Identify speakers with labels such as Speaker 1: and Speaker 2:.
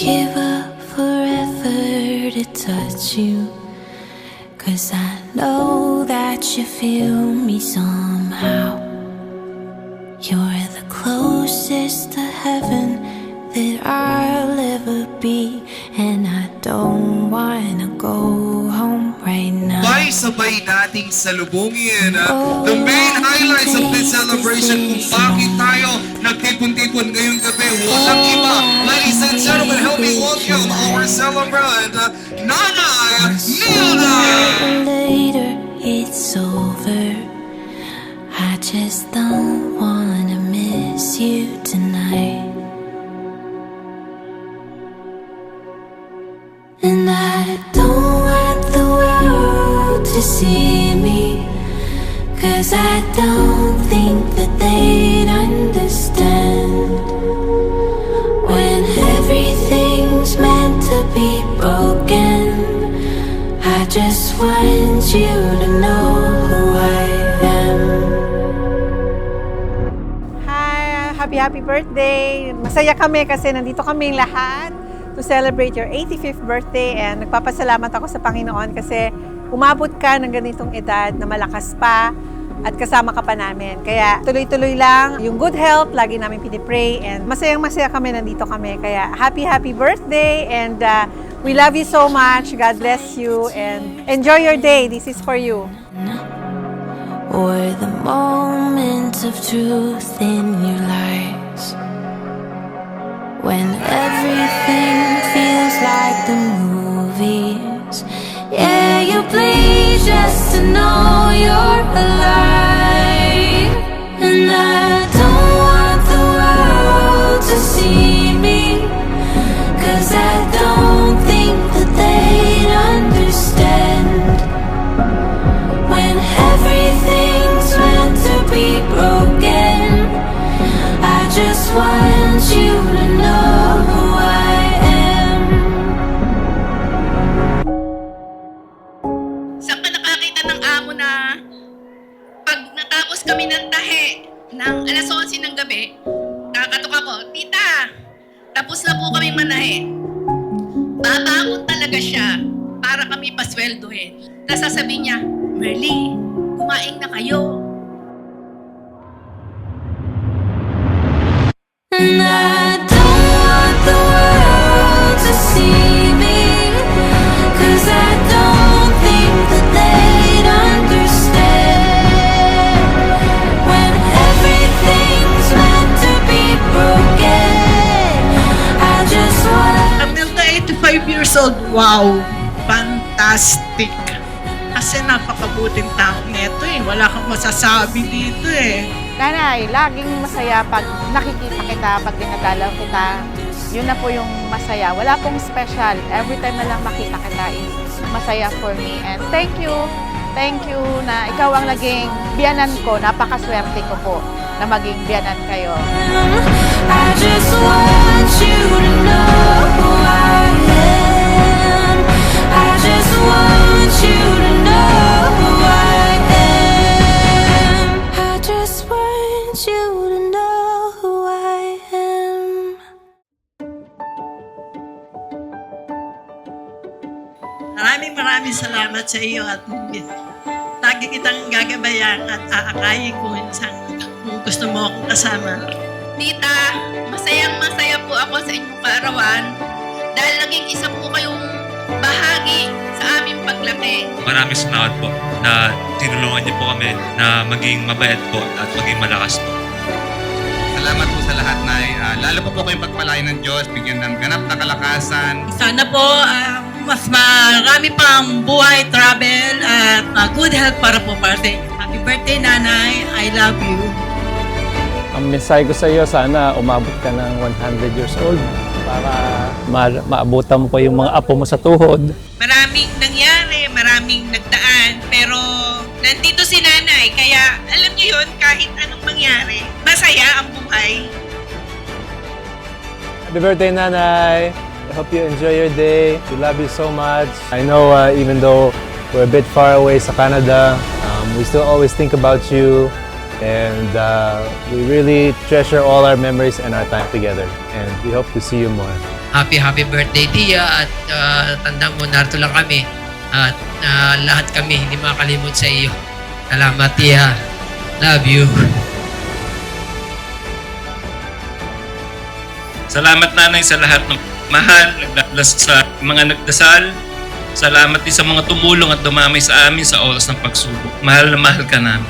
Speaker 1: give up forever to touch you, 'cause I know that you feel me somehow. You're the closest to heaven that I'll ever be, and I don't wanna go home right now.
Speaker 2: Sabay nating salubungin the main highlights of this celebration kung bakit tayo nagtipon-tipon ngayong gabi. Walang iba. Ladies and gentlemen, help me welcome our celebrant, Nanay Nilda!
Speaker 1: Later, it's over. I just don't wanna miss you tonight. And I don't want the world to see me, 'cause I don't think that they'd understand when everything's meant to be broken. I just want you to know who I am.
Speaker 3: Hi! Happy birthday! Masaya kami kasi nandito kaming lahat to celebrate your 85th birthday, and nagpapasalamat ako sa Panginoon kasi umabot ka ng ganitong edad na malakas pa at kasama ka pa namin. Kaya tuloy-tuloy lang yung good health, lagi namin pinipray, and masayang-masaya kami, nandito kami. Kaya happy birthday, and we love you so much. God bless you, and enjoy your day. This is for you.
Speaker 1: Or the moments of truth in your lives, when everything feels like the movies. Yeah, you bleed just to know you're alive. And I don't want the world to see me, 'cause I don't think that they'd understand when everything's meant to be broken. I just want you to know who I am.
Speaker 4: Saan ka nakakita ng amo na pag natapos kami ng tahe ng alas 11 ng gabi, kakatok ako, "Tita, tapos na po kami manahe." Babangon talaga siya para kami pasweldohin. Tapos sasabihin niya, "Merly, kumain na kayo."
Speaker 1: And I don't want the world to see me, 'cause I don't think that they'd understand when everything's meant to be broken. I just want
Speaker 5: Amilda, 85 years old. Wow! Fantastic! Kasi napakabuting tao nito eh. Wala kang masasabi dito eh.
Speaker 3: Nanay, laging masaya pag nakikita kita, pag dinadalaw kita. Yun na po yung masaya. Wala pong special. Every time na lang makita kita is masaya for me. And thank you na ikaw ang naging biyanan ko. Napakaswerte ko po na maging biyanan kayo.
Speaker 1: I just want you to know who I am. I just want you to know who I am. I just want you to know who I am.
Speaker 5: Maraming salamat sa iyo at lagi kitang gagabayan at aakayin kung gusto mo akong kasama.
Speaker 4: Tita, masayang-masaya po ako sa inyong kaarawan dahil naging isa po kayong bahagi sa aming paglaki.
Speaker 6: Maraming salamat po na tinulungan niyo po kami na maging mabait po at maging malakas po.
Speaker 2: Salamat po sa lahat, Nay. Lalo pa po kayong pagpalain ng Diyos, bigyan ng ganap na kalakasan.
Speaker 5: Sana po mas marami pang buhay, travel at good health para po parte. Happy birthday, Nanay. I love you.
Speaker 7: Ang mensahe ko sa iyo, sana umabot ka ng 100 years old para maabutan mo pa yung mga apo mo sa tuhod.
Speaker 4: Maraming nangyari, maraming nagdaan, pero nandito si Nanay, kaya alam niyo yun, kahit anong mangyari, masaya ang buhay.
Speaker 7: Happy birthday, Nanay! I hope you enjoy your day. We love you so much. I know even though we're a bit far away sa Canada, we still always think about you. And we really treasure all our memories and our time together. And we hope to see you more.
Speaker 8: Happy birthday, Tia. At tandaan mo, narito lang kami. At lahat kami hindi makakalimot sa iyo. Salamat, Tia. Love you.
Speaker 6: Salamat nanay sa lahat ng mahal, sa mga nagdasal. Salamat din sa mga tumulong at dumamay sa amin sa oras ng pagsubok. Mahal na mahal ka namin.